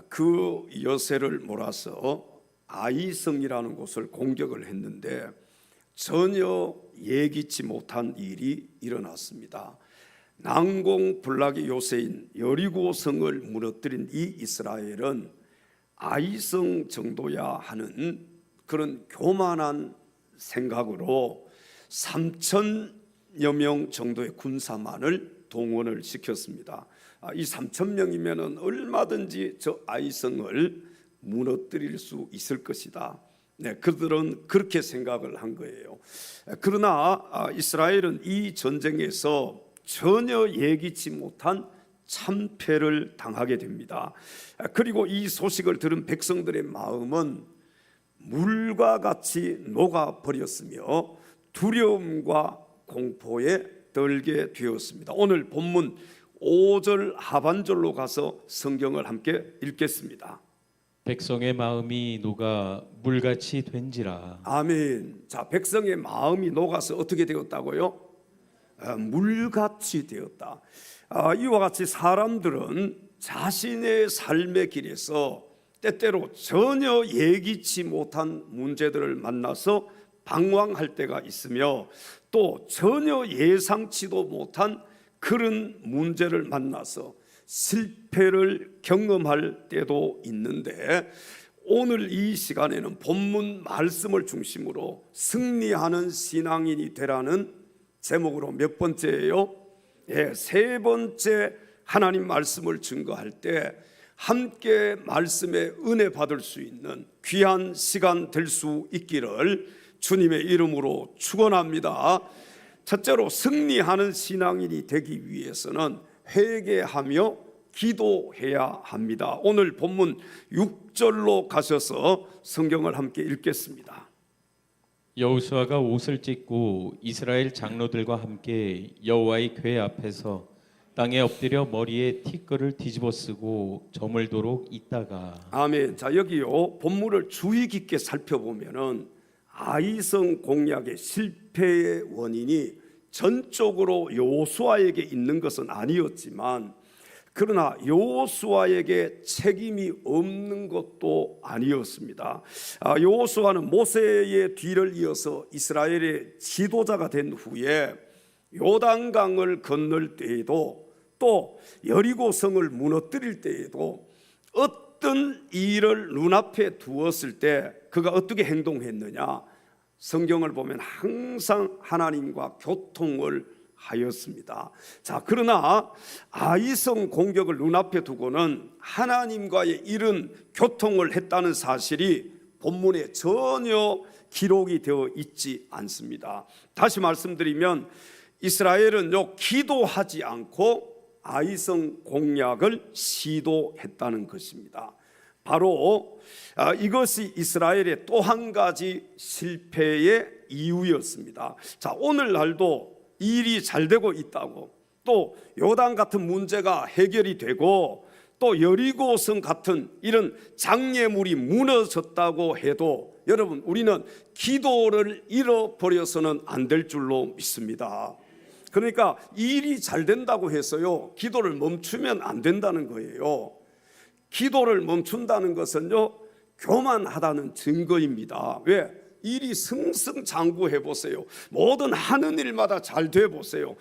그 여세를 몰아서 아이성이라는 곳을 공격을 했는데 전혀 예기치 못한 일이 일어났습니다. 난공불락의 요새인 여리고성을 무너뜨린 이 이스라엘은 아이성 정도야 하는 그런 교만한 생각으로 3,000여 명 정도의 군사만을 동원을 시켰습니다. 이 3,000명이면 얼마든지 저 아이성을 무너뜨릴 수 있을 것이다. 그들은 그렇게 생각을 한 거예요. 그러나 이스라엘은 이 전쟁에서 전혀 예기치 못한 참패를 당하게 됩니다. 그리고 이 소식을 들은 백성들의 마음은 물과 같이 녹아버렸으며 두려움과 공포에 떨게 되었습니다. 오늘 본문 5절 하반절로 가서 성경을 함께 읽겠습니다. 백성의 마음이 녹아 물같이 된지라. 아멘. 자, 백성의 마음이 녹아서 어떻게 되었다고요? 물같이 되었다. 이와 같이 사람들은 자신의 삶의 길에서 때때로 전혀 예기치 못한 문제들을 만나서 방황할 때가 있으며 또 전혀 예상치도 못한 그런 문제를 만나서 실패를 경험할 때도 있는데 오늘 이 시간에는 본문 말씀을 중심으로 승리하는 신앙인이 되라는 제목으로 몇 번째예요? 세 번째 하나님 말씀을 증거할 때 함께 말씀의 은혜 받을 수 있는 귀한 시간 될 수 있기를 주님의 이름으로 축원합니다. 첫째로 승리하는 신앙인이 되기 위해서는 회개하며 기도해야 합니다. 오늘 본문 6절로 가셔서 성경을 함께 읽겠습니다. 여호수아가 옷을 찢고 이스라엘 장로들과 함께 여호와의 궤 앞에서 땅에 엎드려 머리에 티끌을 뒤집어 쓰고 저물도록 있다가. 아멘. 자, 여기요 본문을 주의 깊게 살펴보면은 아이성 공략의 실패의 원인이 전적으로 여호수아에게 있는 것은 아니었지만 그러나 여호수아에게 책임이 없는 것도 아니었습니다. 여호수아는 모세의 뒤를 이어서 이스라엘의 지도자가 된 후에 요단강을 건널 때에도 또 여리고성을 무너뜨릴 때에도 어떤 일을 눈앞에 두었을 때 그가 어떻게 행동했느냐? 성경을 보면 항상 하나님과 교통을 하였습니다. 자, 그러나 아이성 공격을 눈앞에 두고는 하나님과의 이런 교통을 했다는 사실이 본문에 전혀 기록이 되어 있지 않습니다. 다시 말씀드리면 이스라엘은요 기도하지 않고 아이성 공략을 시도했다는 것입니다. 바로 이것이 이스라엘의 또 한 가지 실패의 이유였습니다. 자, 오늘날도 일이 잘 되고 있다고 또 요단 같은 문제가 해결이 되고 또 여리고성 같은 이런 장애물이 무너졌다고 해도 여러분 우리는 기도를 잃어버려서는 안 될 줄로 믿습니다. 그러니까 일이 잘 된다고 해서요 기도를 멈추면 안 된다는 거예요. 기도를 멈춘다는 것은요 교만하다는 증거입니다. 왜? 일이 승승장구해 보세요. 모든 하는 일마다 잘 돼 보세요.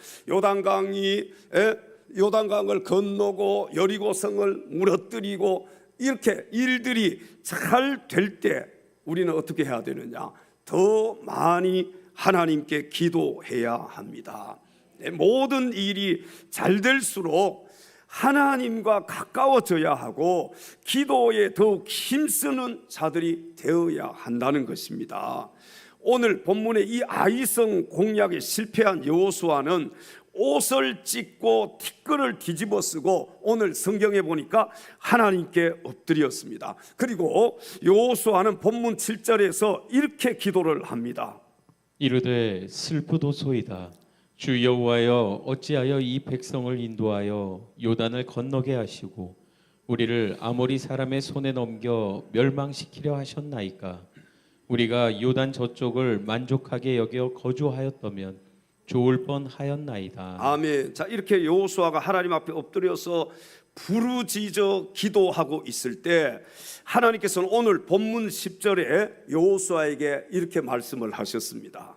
요단강을 건너고 여리고성을 무너뜨리고 이렇게 일들이 잘 될 때 우리는 어떻게 해야 되느냐? 더 많이 하나님께 기도해야 합니다. 모든 일이 잘 될수록 하나님과 가까워져야 하고 기도에 더욱 힘쓰는 자들이 되어야 한다는 것입니다. 오늘 본문의 이 아이성 공략에 실패한 여호수아는 옷을 찢고 티끌을 뒤집어 쓰고 오늘 성경에 보니까 하나님께 엎드렸습니다. 그리고 여호수아는 본문 7절에서 이렇게 기도를 합니다. 이르되 슬프도소이다. 주 여호와여 어찌하여 이 백성을 인도하여 요단을 건너게 하시고 우리를 아모리 사람의 손에 넘겨 멸망시키려 하셨나이까. 우리가 요단 저쪽을 만족하게 여겨 거주하였다면 좋을 뻔하였나이다. 아멘. 자, 이렇게 여호수아가 하나님 앞에 엎드려서 부르짖어 기도하고 있을 때 하나님께서는 오늘 본문 10절에 여호수아에게 이렇게 말씀을 하셨습니다.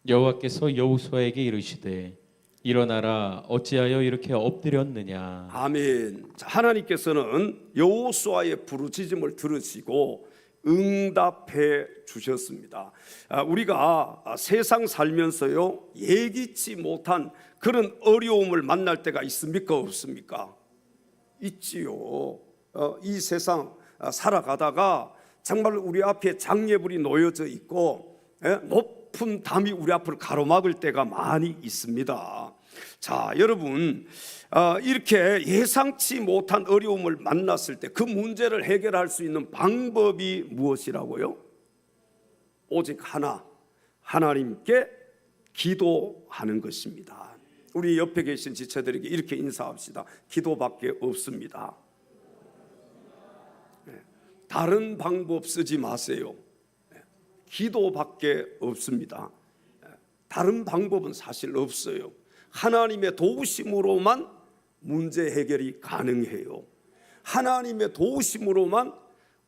여호와께서 여호수아에게 이르시되 일어나라 어찌하여 이렇게 엎드렸느냐. 아멘. 하나님께서는 여호수아의 부르짖음을 들으시고 응답해 주셨습니다. 우리가 세상 살면서요 예기치 못한 그런 어려움을 만날 때가 있습니까 없습니까? 있지요. 이 세상 살아가다가 정말 우리 앞에 장애물이 놓여져 있고 높은 담이 우리 앞을 가로막을 때가 많이 있습니다. 자, 여러분, 이렇게 예상치 못한 어려움을 만났을 때 그 문제를 해결할 수 있는 방법이 무엇이라고요? 오직 하나, 하나님께 기도하는 것입니다. 우리 옆에 계신 지체들에게 이렇게 인사합시다. 기도밖에 없습니다. 다른 방법 쓰지 마세요. 기도밖에 없습니다. 다른 방법은 사실 없어요. 하나님의 도우심으로만 문제 해결이 가능해요. 하나님의 도우심으로만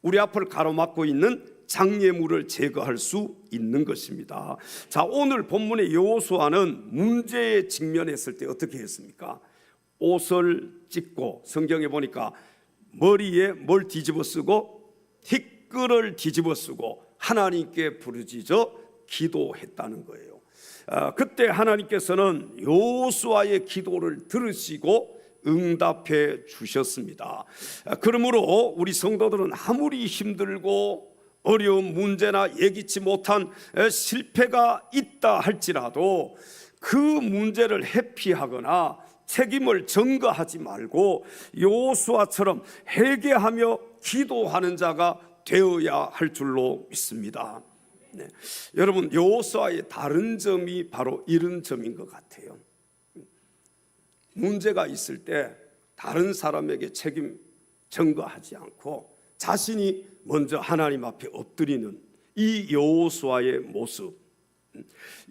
우리 앞을 가로막고 있는 장애물을 제거할 수 있는 것입니다. 자, 오늘 본문의 여호수아는 문제에 직면했을 때 어떻게 했습니까? 옷을 찢고, 성경에 보니까 머리에 뭘 뒤집어 쓰고 티끌을 뒤집어 쓰고 하나님께 부르짖어 기도했다는 거예요. 그때 하나님께서는 여호수아의 기도를 들으시고 응답해 주셨습니다. 그러므로 우리 성도들은 아무리 힘들고 어려운 문제나 예기치 못한 실패가 있다 할지라도 그 문제를 회피하거나 책임을 전가하지 말고 여호수아처럼 회개하며 기도하는 자가 되어야 할 줄로 믿습니다. 네. 여러분, 여호수아의 다른 점이 바로 이런 점인 것 같아요. 문제가 있을 때 다른 사람에게 책임 전가하지 않고 자신이 먼저 하나님 앞에 엎드리는 이 여호수아의 모습,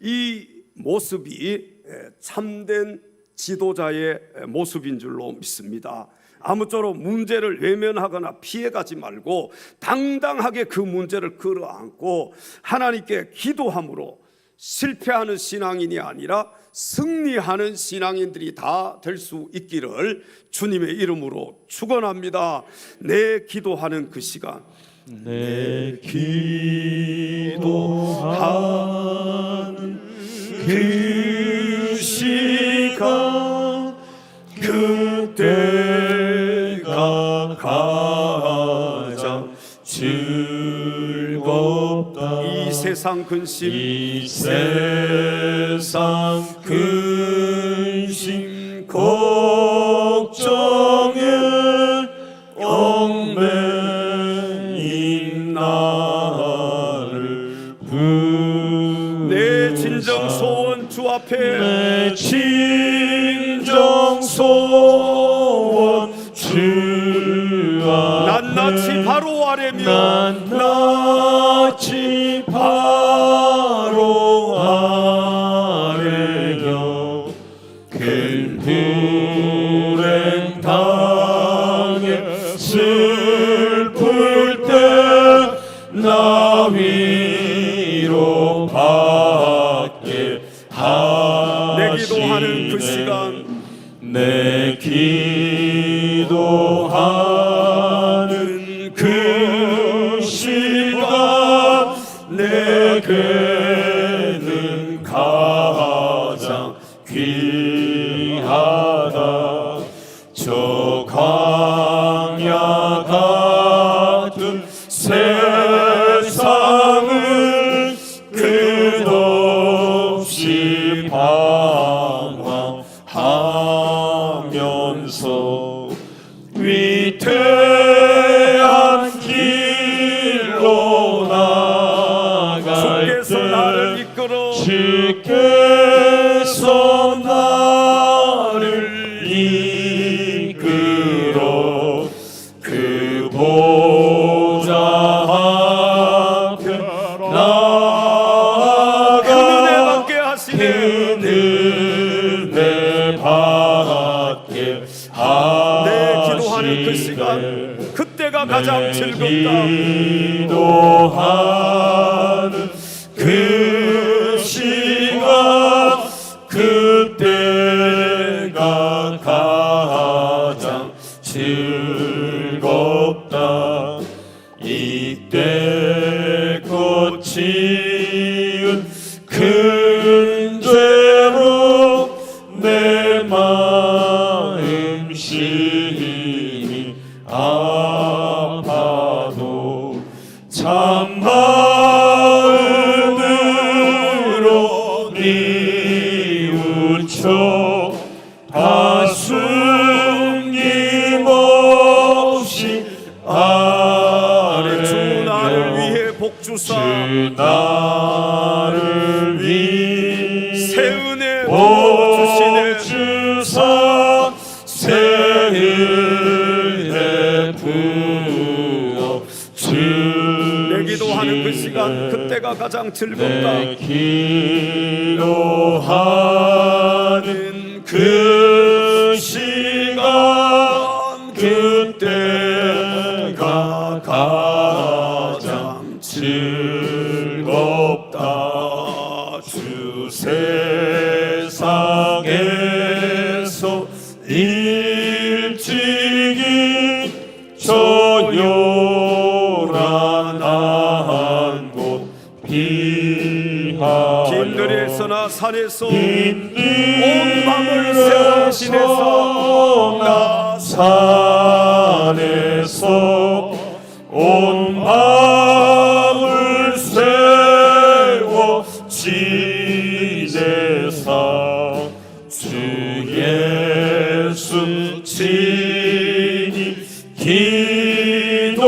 이 모습이 참된 지도자의 모습인 줄로 믿습니다. 아무쪼록 문제를 외면하거나 피해가지 말고 당당하게 그 문제를 끌어안고 하나님께 기도함으로 실패하는 신앙인이 아니라 승리하는 신앙인들이 다 될 수 있기를 주님의 이름으로 축원합니다. 내 기도하는 그 시간, 내 기도하는 그 시간 그때가 가장 즐겁다. 이 세상 근심, 이 세상 근심 걱정에 얽매인 나를 내 진정 소원 주 앞에, 내 진정 소원 주 앞에 낱낱이 바로 아뢰며 낱낱이 바로 아뢰며 큰 불행 당해 슬플 때 나 위로 받게 내 기도하는 그 시간, 내 기도하는 그 시간 내게는 가장 귀하다. 저 광야 같은 세상을 끝없이 방황하면서 위태한 길로 나갈 주께서 나를 때 이끌어 주께서 나를 이끌어 그 보좌 앞에 나아가 은혜 받게 하시네. 은혜 받게 내 그때가 가장 즐겁다. 기도하는 그 시간, 그때가 가장 즐겁다. 이때 고치은 큰 죄로 내 마음 심히 아파도 참 마음으로 뉘우쳐 다 숨김없이 주 나를 위해 복주사 주 나를 위해 새 은혜 부어주시네. 주사 새 은혜 부어 내 기도하는 그 시간 그때가 가장 즐겁다. 내 기도하는 그 시간, 그때가 가장 즐겁다. 주 세상에서 일찍이 저 요란한 곳 피하여 길들에서나 산에서 온 온 밤을 세워 지내서 나 산에서 온 밤을 세워 지내사 주 예수 친히 기도로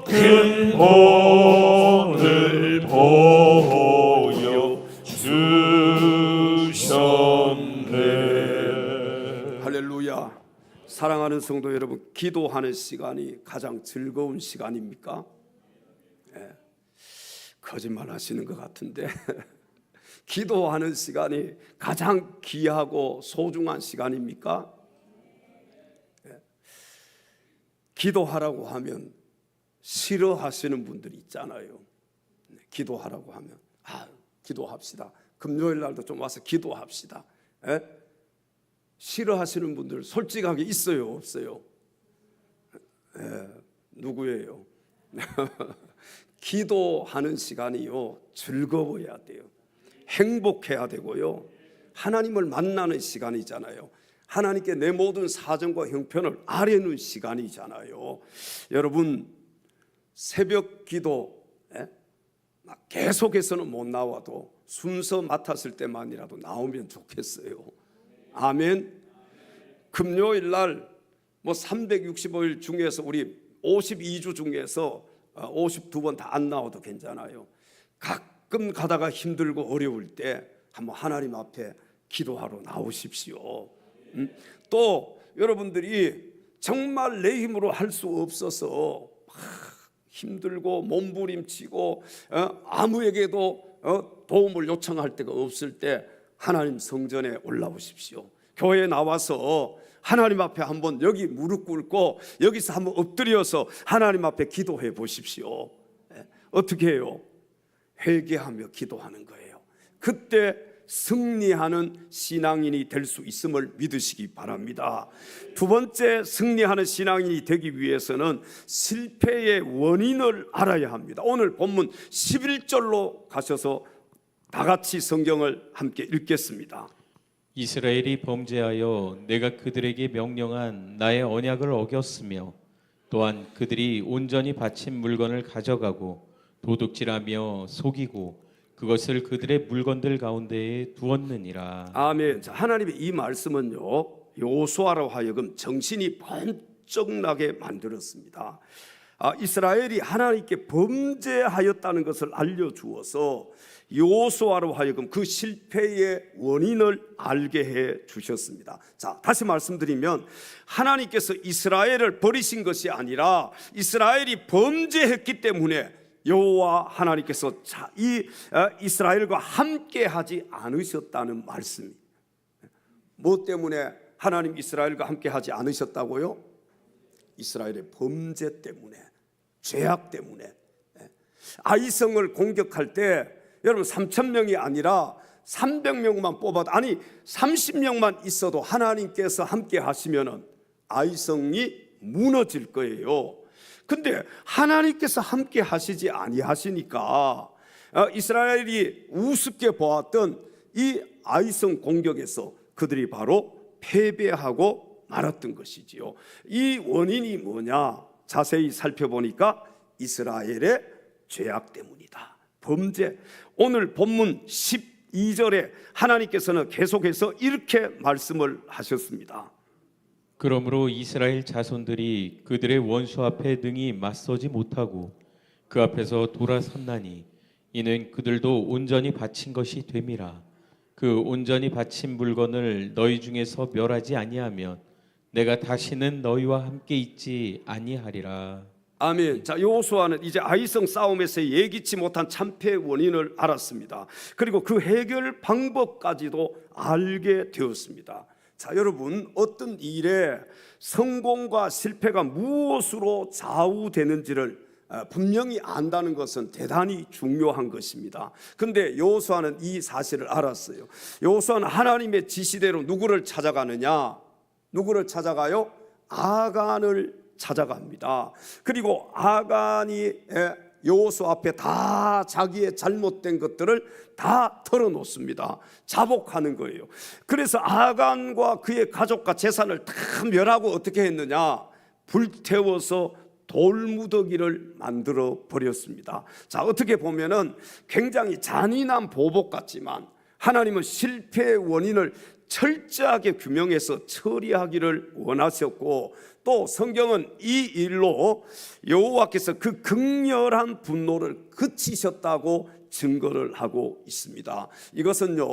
큰 본을 보여 주셨네. 할렐루야. 사랑하는 성도 여러분, 기도하는 시간이 가장 즐거운 시간입니까? 거짓말 하시는 것 같은데 기도하는 시간이 가장 귀하고 소중한 시간입니까? 기도하라고 하면 싫어하시는 분들이 있잖아요. 기도하라고 하면 기도합시다. 금요일 날도 좀 와서 기도합시다. 싫어하시는 분들 솔직하게 있어요, 없어요? 누구예요? 기도하는 시간이요 즐거워야 돼요. 행복해야 되고요. 하나님을 만나는 시간이잖아요. 하나님께 내 모든 사정과 형편을 아뢰는 시간이잖아요. 여러분, 새벽 기도 계속해서는 못 나와도 순서 맡았을 때만이라도 나오면 좋겠어요. 아멘. 금요일 날 365일 중에서 우리 52주 중에서 52번 다 안 나와도 괜찮아요. 가끔 가다가 힘들고 어려울 때 한번 하나님 앞에 기도하러 나오십시오. 또 여러분들이 정말 내 힘으로 할 수 없어서 힘들고 몸부림치고 아무에게도 도움을 요청할 데가 없을 때 하나님 성전에 올라오십시오. 교회에 나와서 하나님 앞에 한번 여기 무릎 꿇고 여기서 한번 엎드려서 하나님 앞에 기도해 보십시오. 어떻게 해요? 회개하며 기도하는 거예요. 그때 승리하는 신앙인이 될 수 있음을 믿으시기 바랍니다. 두 번째, 승리하는 신앙인이 되기 위해서는 실패의 원인을 알아야 합니다. 오늘 본문 11절로 가셔서 다 같이 성경을 함께 읽겠습니다. 이스라엘이 범죄하여 내가 그들에게 명령한 나의 언약을 어겼으며 또한 그들이 온전히 바친 물건을 가져가고 도둑질하며 속이고 그것을 그들의 물건들 가운데에 두었느니라. 아멘. 자, 하나님의 이 말씀은요 여호수아로 하여금 정신이 번쩍 나게 만들었습니다. 이스라엘이 하나님께 범죄하였다는 것을 알려주어서 여호수아로 하여금 그 실패의 원인을 알게 해 주셨습니다. 자, 다시 말씀드리면 하나님께서 이스라엘을 버리신 것이 아니라 이스라엘이 범죄했기 때문에 여호와 하나님께서 이스라엘과 함께하지 않으셨다는 말씀입니다. 뭐 때문에 하나님 이스라엘과 함께하지 않으셨다고요? 이스라엘의 범죄 때문에, 죄악 때문에. 아이성을 공격할 때 여러분 3,000명이 아니라 300명만 뽑아도, 아니 30명만 있어도 하나님께서 함께 하시면은 아이성이 무너질 거예요. 근데 하나님께서 함께 하시지 아니하시니까 이스라엘이 우습게 보았던 이 아이성 공격에서 그들이 바로 패배하고 말았던 것이지요. 이 원인이 뭐냐? 자세히 살펴보니까 이스라엘의 죄악 때문이다. 범죄. 오늘 본문 12절에 하나님께서는 계속해서 이렇게 말씀을 하셨습니다. 그러므로 이스라엘 자손들이 그들의 원수 앞에 능히 맞서지 못하고 그 앞에서 돌아섰나니 이는 그들도 온전히 바친 것이 됨이라. 그 온전히 바친 물건을 너희 중에서 멸하지 아니하면 내가 다시는 너희와 함께 있지 아니하리라. 아멘. 자, 여호수아는 이제 아이성 싸움에서 예기치 못한 참패의 원인을 알았습니다. 그리고 그 해결 방법까지도 알게 되었습니다. 자, 여러분, 어떤 일에 성공과 실패가 무엇으로 좌우되는지를 분명히 안다는 것은 대단히 중요한 것입니다. 근데 여호수아는 이 사실을 알았어요. 여호수아는 하나님의 지시대로 누구를 찾아가느냐? 누구를 찾아가요? 아간을 찾아갑니다. 그리고 아간이 여호수아 앞에 다 자기의 잘못된 것들을 다 털어놓습니다. 자복하는 거예요. 그래서 아간과 그의 가족과 재산을 다 멸하고 어떻게 했느냐? 불태워서 돌무더기를 만들어 버렸습니다. 자, 어떻게 보면은 굉장히 잔인한 보복 같지만 하나님은 실패의 원인을 철저하게 규명해서 처리하기를 원하셨고, 또 성경은 이 일로 여호와께서 그 극렬한 분노를 그치셨다고 증거를 하고 있습니다. 이것은요,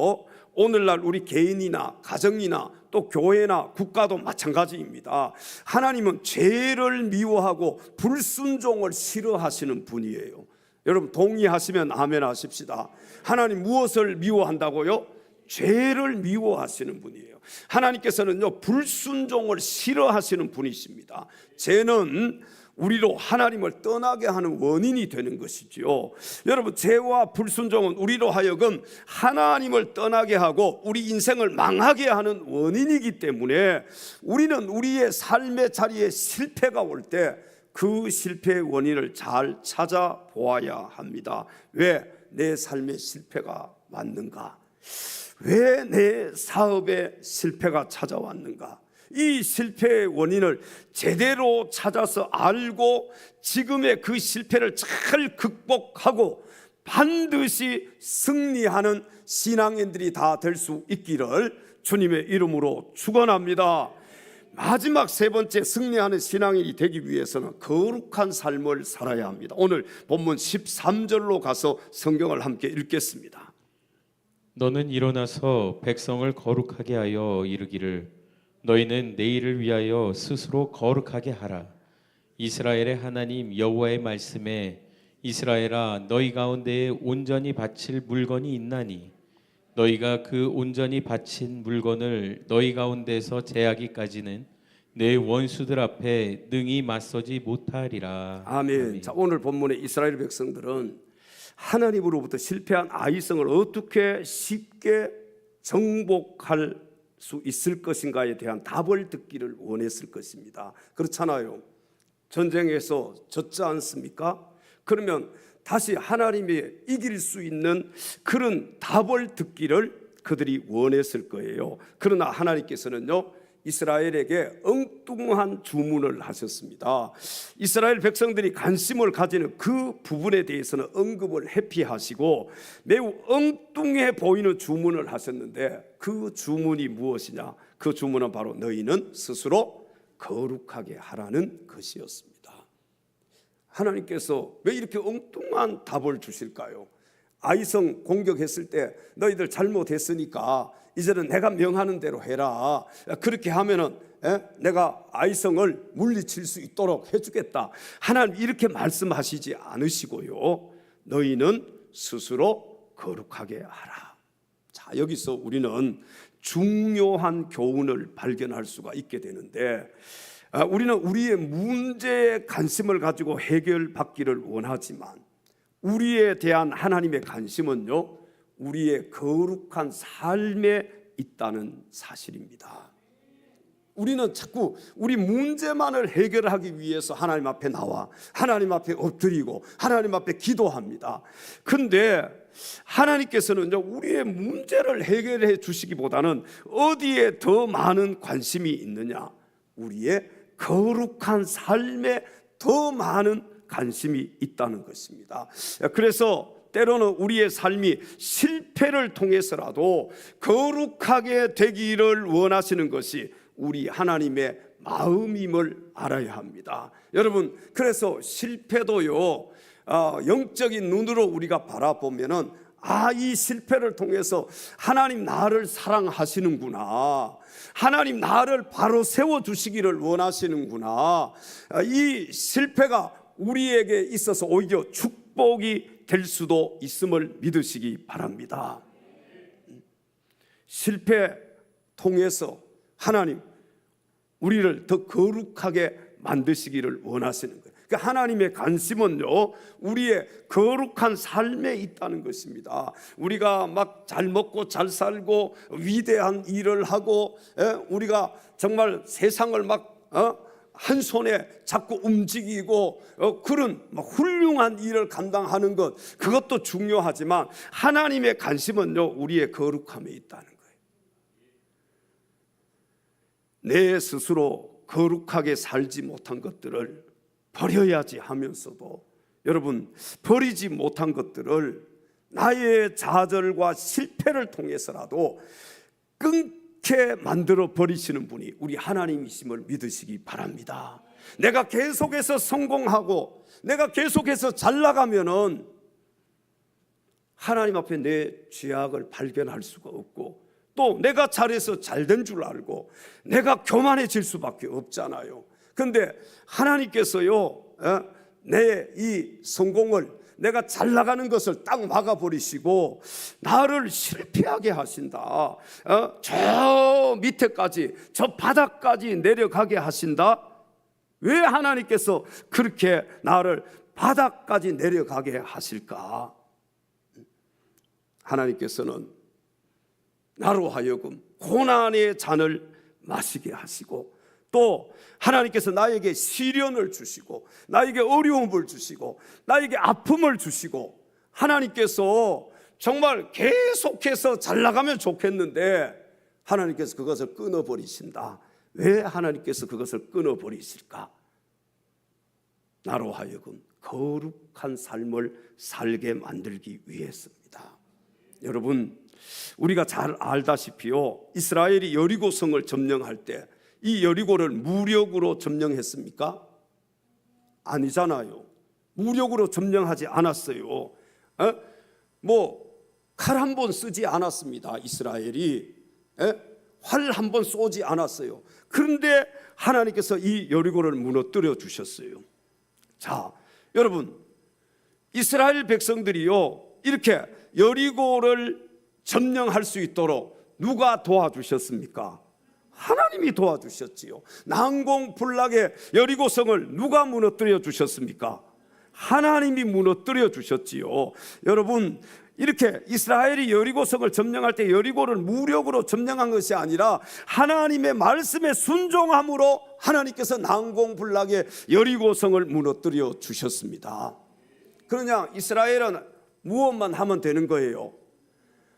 오늘날 우리 개인이나 가정이나 또 교회나 국가도 마찬가지입니다. 하나님은 죄를 미워하고 불순종을 싫어하시는 분이에요. 여러분 동의하시면 아멘 하십시다. 하나님 무엇을 미워한다고요? 죄를 미워하시는 분이에요. 하나님께서는요, 불순종을 싫어하시는 분이십니다. 죄는 우리로 하나님을 떠나게 하는 원인이 되는 것이지요. 여러분, 죄와 불순종은 우리로 하여금 하나님을 떠나게 하고 우리 인생을 망하게 하는 원인이기 때문에 우리는 우리의 삶의 자리에 실패가 올 때 그 실패의 원인을 잘 찾아보아야 합니다. 왜 내 삶의 실패가 왔는가? 왜 내 사업에 실패가 찾아왔는가? 이 실패의 원인을 제대로 찾아서 알고 지금의 그 실패를 잘 극복하고 반드시 승리하는 신앙인들이 다 될 수 있기를 주님의 이름으로 축원합니다. 마지막 세 번째, 승리하는 신앙인이 되기 위해서는 거룩한 삶을 살아야 합니다. 오늘 본문 13절로 가서 성경을 함께 읽겠습니다. 너는 일어나서 백성을 거룩하게 하여 이르기를 너희는 내일을 위하여 스스로 거룩하게 하라. 이스라엘의 하나님 여호와의 말씀에 이스라엘아 너희 가운데에 온전히 바칠 물건이 있나니 너희가 그 온전히 바친 물건을 너희 가운데서 제하기까지는 내 원수들 앞에 능히 맞서지 못하리라. 아멘. 자, 오늘 본문의 이스라엘 백성들은 하나님으로부터 실패한 아이성을 어떻게 쉽게 정복할 수 있을 것인가에 대한 답을 듣기를 원했을 것입니다. 그렇잖아요. 전쟁에서 졌지 않습니까? 그러면 다시 하나님이 이길 수 있는 그런 답을 듣기를 그들이 원했을 거예요. 그러나 하나님께서는요, 이스라엘에게 엉뚱한 주문을 하셨습니다. 이스라엘 백성들이 관심을 가지는 그 부분에 대해서는 언급을 회피하시고 매우 엉뚱해 보이는 주문을 하셨는데, 그 주문이 무엇이냐? 그 주문은 바로 너희는 스스로 거룩하게 하라는 것이었습니다. 하나님께서 왜 이렇게 엉뚱한 답을 주실까요? 아이성 공격했을 때 너희들 잘못했으니까 이제는 내가 명하는 대로 해라. 그렇게 하면은 내가 아이성을 물리칠 수 있도록 해주겠다. 하나님 이렇게 말씀하시지 않으시고요, 너희는 스스로 거룩하게 하라. 자, 여기서 우리는 중요한 교훈을 발견할 수가 있게 되는데, 우리는 우리의 문제에 관심을 가지고 해결받기를 원하지만 우리에 대한 하나님의 관심은요, 우리의 거룩한 삶에 있다는 사실입니다. 우리는 자꾸 우리 문제만을 해결하기 위해서 하나님 앞에 나와 하나님 앞에 엎드리고 하나님 앞에 기도합니다. 근데 하나님께서는 우리의 문제를 해결해 주시기보다는 어디에 더 많은 관심이 있느냐? 우리의 거룩한 삶에 더 많은 관심이 있다는 것입니다. 그래서 때로는 우리의 삶이 실패를 통해서라도 거룩하게 되기를 원하시는 것이 우리 하나님의 마음임을 알아야 합니다. 여러분, 그래서 실패도요, 영적인 눈으로 우리가 바라보면은 이 실패를 통해서 하나님 나를 사랑하시는구나, 하나님 나를 바로 세워주시기를 원하시는구나, 이 실패가 우리에게 있어서 오히려 축복이 될 수도 있음을 믿으시기 바랍니다. 실패 통해서 하나님 우리를 더 거룩하게 만드시기를 원하시는 거예요. 그러니까 하나님의 관심은요, 우리의 거룩한 삶에 있다는 것입니다. 우리가 막 잘 먹고 잘 살고 위대한 일을 하고, 우리가 정말 세상을 막 한 손에 잡고 움직이고 그런 훌륭한 일을 감당하는 것, 그것도 중요하지만 하나님의 관심은요, 우리의 거룩함에 있다는 거예요. 내 스스로 거룩하게 살지 못한 것들을 버려야지 하면서도, 여러분, 버리지 못한 것들을 나의 좌절과 실패를 통해서라도 끊게 만들어 버리시는 분이 우리 하나님이심을 믿으시기 바랍니다. 내가 계속해서 성공하고 내가 계속해서 잘 나가면은 하나님 앞에 내 죄악을 발견할 수가 없고, 또 내가 잘해서 잘된 줄 알고 내가 교만해질 수밖에 없잖아요. 그런데 하나님께서요, 내 이 성공을, 내가 잘 나가는 것을 딱 막아버리시고 나를 실패하게 하신다. 저 밑에까지, 저 바닥까지 내려가게 하신다. 왜 하나님께서 그렇게 나를 바닥까지 내려가게 하실까? 하나님께서는 나로 하여금 고난의 잔을 마시게 하시고, 또 하나님께서 나에게 시련을 주시고 나에게 어려움을 주시고 나에게 아픔을 주시고, 하나님께서 정말 계속해서 잘 나가면 좋겠는데 하나님께서 그것을 끊어버리신다. 왜 하나님께서 그것을 끊어버리실까? 나로 하여금 거룩한 삶을 살게 만들기 위해서입니다. 여러분, 우리가 잘 알다시피요, 이스라엘이 여리고성을 점령할 때 이 여리고를 무력으로 점령했습니까? 아니잖아요. 무력으로 점령하지 않았어요. 칼 한 번 쓰지 않았습니다. 이스라엘이 활 한 번 쏘지 않았어요. 그런데 하나님께서 이 여리고를 무너뜨려 주셨어요. 자, 여러분, 이스라엘 백성들이요, 이렇게 여리고를 점령할 수 있도록 누가 도와주셨습니까? 하나님이 도와주셨지요. 난공불락의 여리고성을 누가 무너뜨려 주셨습니까? 하나님이 무너뜨려 주셨지요. 여러분, 이렇게 이스라엘이 여리고성을 점령할 때 여리고를 무력으로 점령한 것이 아니라 하나님의 말씀에 순종함으로 하나님께서 난공불락의 여리고성을 무너뜨려 주셨습니다. 그러냐, 이스라엘은 무엇만 하면 되는 거예요?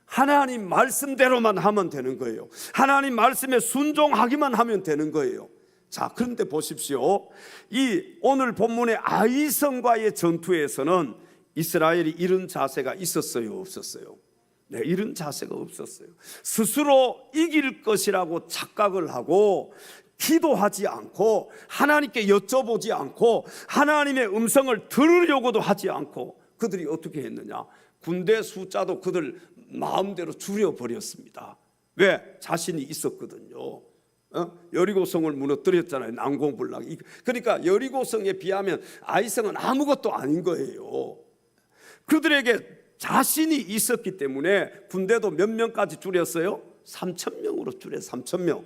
하나님 말씀대로만 하면 되는 거예요. 하나님 말씀에 순종하기만 하면 되는 거예요. 자, 그런데 보십시오. 이 오늘 본문의 아이성과의 전투에서는 이스라엘이 이런 자세가 있었어요, 없었어요? 네, 이런 자세가 없었어요. 스스로 이길 것이라고 착각을 하고 기도하지 않고 하나님께 여쭤보지 않고 하나님의 음성을 들으려고도 하지 않고 그들이 어떻게 했느냐? 군대 숫자도 그들 마음대로 줄여버렸습니다. 왜? 자신이 있었거든요. 여리고성을 무너뜨렸잖아요. 난공불락. 그러니까 여리고성에 비하면 아이성은 아무것도 아닌 거예요. 그들에게 자신이 있었기 때문에 군대도 몇 명까지 줄였어요? 3,000명으로 줄여. 3,000명.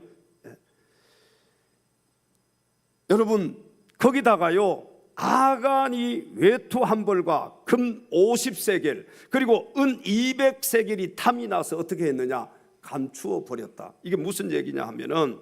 여러분 거기다가요 아간이 외투 한 벌과 금 50세겔 그리고 은 200세겔이 탐이 나서 어떻게 했느냐? 감추어 버렸다. 이게 무슨 얘기냐 하면은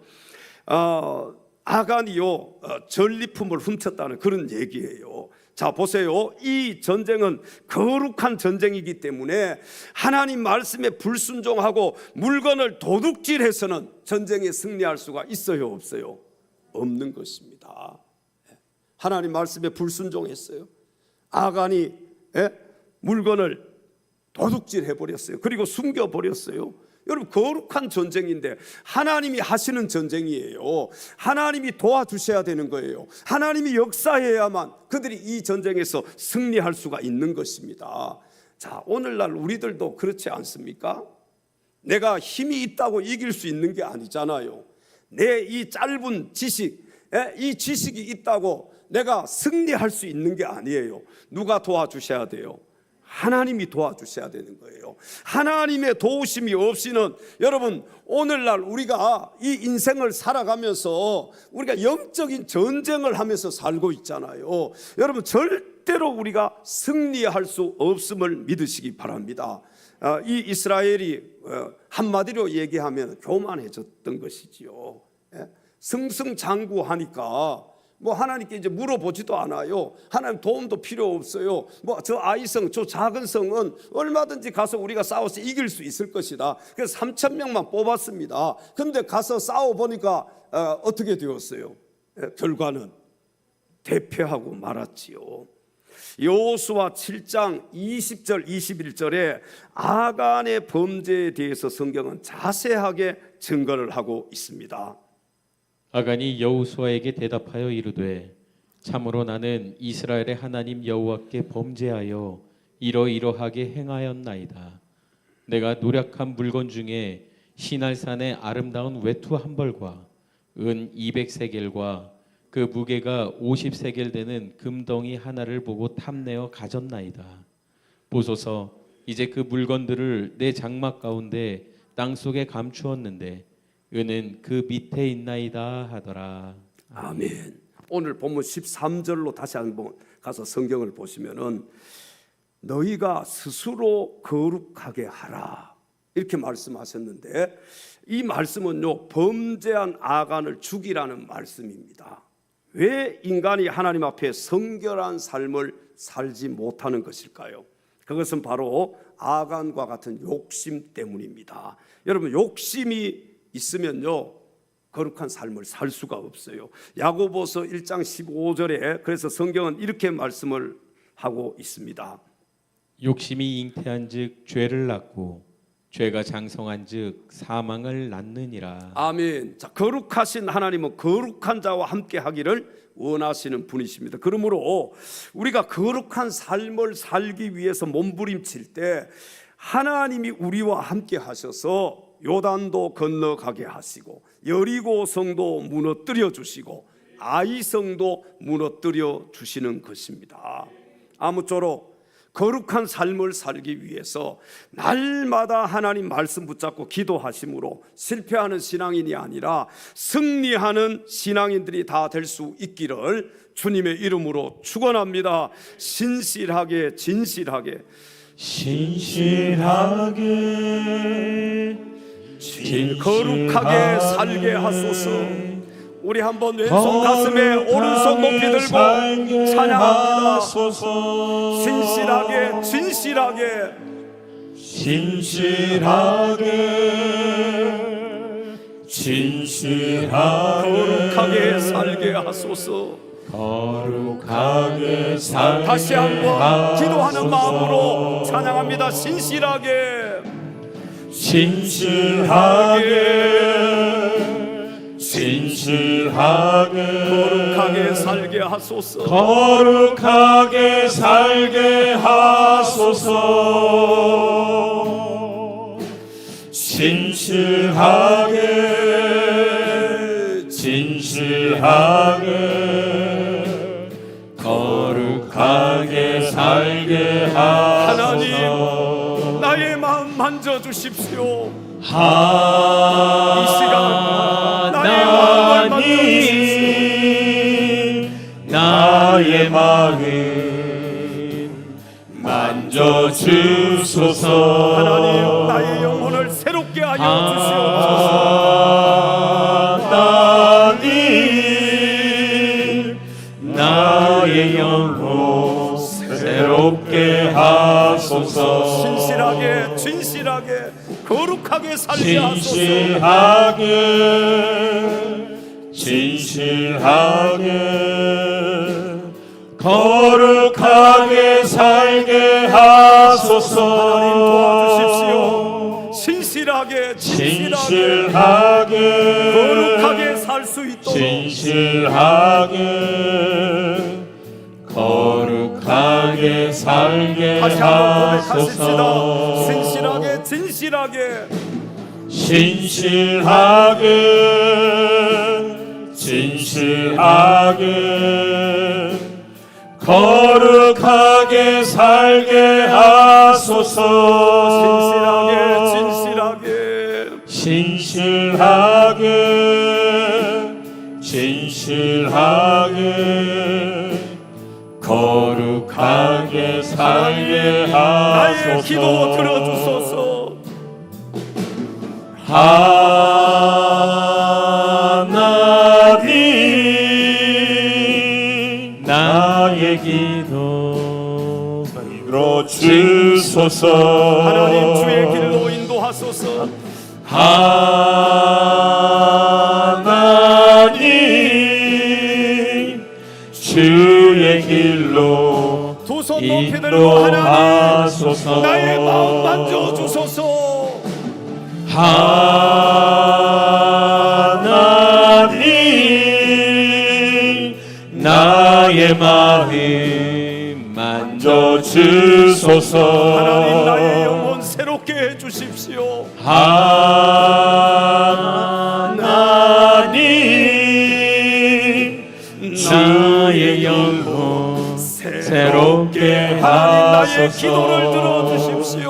아간이요 전리품을 훔쳤다는 그런 얘기예요. 자 보세요. 이 전쟁은 거룩한 전쟁이기 때문에 하나님 말씀에 불순종하고 물건을 도둑질해서는 전쟁에 승리할 수가 있어요 없어요? 없는 것입니다. 하나님 말씀에 불순종했어요. 아간이 물건을 도둑질해 버렸어요. 그리고 숨겨 버렸어요. 여러분 거룩한 전쟁인데 하나님이 하시는 전쟁이에요. 하나님이 도와주셔야 되는 거예요. 하나님이 역사해야만 그들이 이 전쟁에서 승리할 수가 있는 것입니다. 자 오늘날 우리들도 그렇지 않습니까? 내가 힘이 있다고 이길 수 있는 게 아니잖아요. 내 이 짧은 지식, 이 지식이 있다고 내가 승리할 수 있는 게 아니에요. 누가 도와주셔야 돼요? 하나님이 도와주셔야 되는 거예요. 하나님의 도우심이 없이는 여러분 오늘날 우리가 이 인생을 살아가면서 우리가 영적인 전쟁을 하면서 살고 있잖아요. 여러분 절대로 우리가 승리할 수 없음을 믿으시기 바랍니다. 이 이스라엘이 한마디로 얘기하면 교만해졌던 것이지요. 승승장구하니까 뭐 하나님께 이제 물어보지도 않아요. 하나님 도움도 필요 없어요. 뭐 저 아이성 저 작은 성은 얼마든지 가서 우리가 싸워서 이길 수 있을 것이다. 그래서 3,000명만 뽑았습니다. 근데 가서 싸워 보니까 어떻게 되었어요? 결과는 대패하고 말았지요. 여호수아 7장 20절 21절에 아간의 범죄에 대해서 성경은 자세하게 증거를 하고 있습니다. 아간이 여호수아에게 대답하여 이르되 참으로 나는 이스라엘의 하나님 여호와께 범죄하여 이러이러하게 행하였나이다. 내가 노력한 물건 중에 시날산의 아름다운 외투 한 벌과 은 200세겔과 그 무게가 50세겔 되는 금덩이 하나를 보고 탐내어 가졌나이다. 보소서 이제 그 물건들을 내 장막 가운데 땅속에 감추었는데 은은 그 밑에 있나이다 하더라. 아멘. 오늘 본문 13절로 다시 한번 가서 성경을 보시면은 너희가 스스로 거룩하게 하라 이렇게 말씀하셨는데 이 말씀은요 범죄한 아간을 죽이라는 말씀입니다. 왜 인간이 하나님 앞에 성결한 삶을 살지 못하는 것일까요? 그것은 바로 아간과 같은 욕심 때문입니다. 여러분 욕심이 있으면요 거룩한 삶을 살 수가 없어요. 야고보서 1장 15절에 그래서 성경은 이렇게 말씀을 하고 있습니다. 욕심이 잉태한즉 죄를 낳고 죄가 장성한즉 사망을 낳느니라. 아멘. 자, 거룩하신 하나님은 거룩한 자와 함께 하기를 원하시는 분이십니다. 그러므로 우리가 거룩한 삶을 살기 위해서 몸부림칠 때 하나님이 우리와 함께 하셔서 요단도 건너가게 하시고 여리고성도 무너뜨려 주시고 아이성도 무너뜨려 주시는 것입니다. 아무쪼록 거룩한 삶을 살기 위해서 날마다 하나님 말씀 붙잡고 기도하심으로 실패하는 신앙인이 아니라 승리하는 신앙인들이 다 될 수 있기를 주님의 이름으로 축원합니다. 신실하게 진실하게 거룩하게 살게 하소서. 우리 한번 왼손 가슴에 오른손 높이 들고 찬양합니다. 신실하게 진실하게 거룩하게 살게 하소서. 거룩하게 살게 다시 한번 기도하는 마음으로 찬양합니다. 신실하게 거룩하게 살게 하소서. 거룩하게 살게 하소서. 진실하게 거룩하게 살게 하소서. 하나님 나의 마음 만져주십시오. 이 시간 나의 마음을 만져주십시오. 나의 마음 만져주소서. 하나님 나의 영혼을 새롭게 하여 주시옵소서. 하나님 나의 영혼 새롭게 하소서. 신실하게 진실하게 거룩하게 살게 하소서. 진실하게 거룩하게 살게 하소서. 하나님 도와주십시오. 신실하게 거룩하게 살 수 있도록 진실하게 거룩하게 살게 다시 한번 하소서. 고백하십시다. 진실하게 거룩하게 살게 하소서. 진실하게 거룩하게 살게 하소서. 나의 기도 들어주소서. 하나님 나의 기도 들어주소서. 하나님 주의 길로 인도하소서. 하나님 주의 길로 두 손 높이 들고 하나님 인도하소서. 나의 마음 만져주소서. 하나님 나의 마음 만져주소서. 하나님 나의 영혼 새롭게 해주십시오. 하나님 나의 영혼 새롭게 하나님 나의 기도를 하소서. 들어주십시오.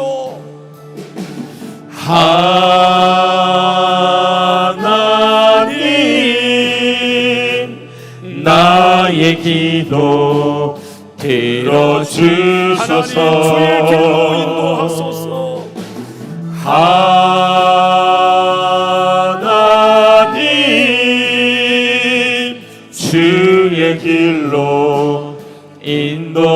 하나님 나의 기도 들어주소서. 하나님 주의 길로 인도하소서. 하나님 주의 길로 인도하소서.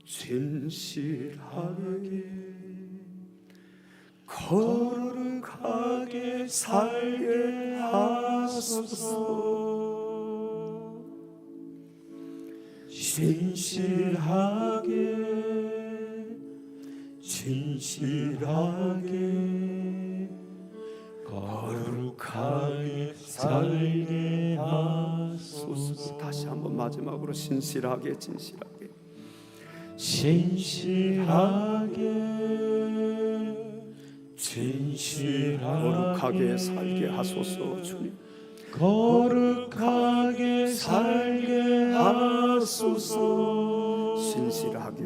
진실하게 거룩하게 살게 하소서. 진실하게 거룩하게 살게 하소서. 다시 한번 마지막으로 진실하게 거룩하게 살게 하소서. 주님 거룩하게 살게 하소서. 진실하게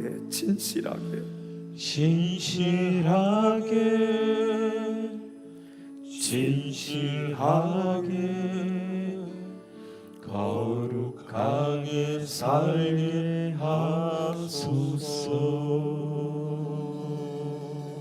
거룩하게 살게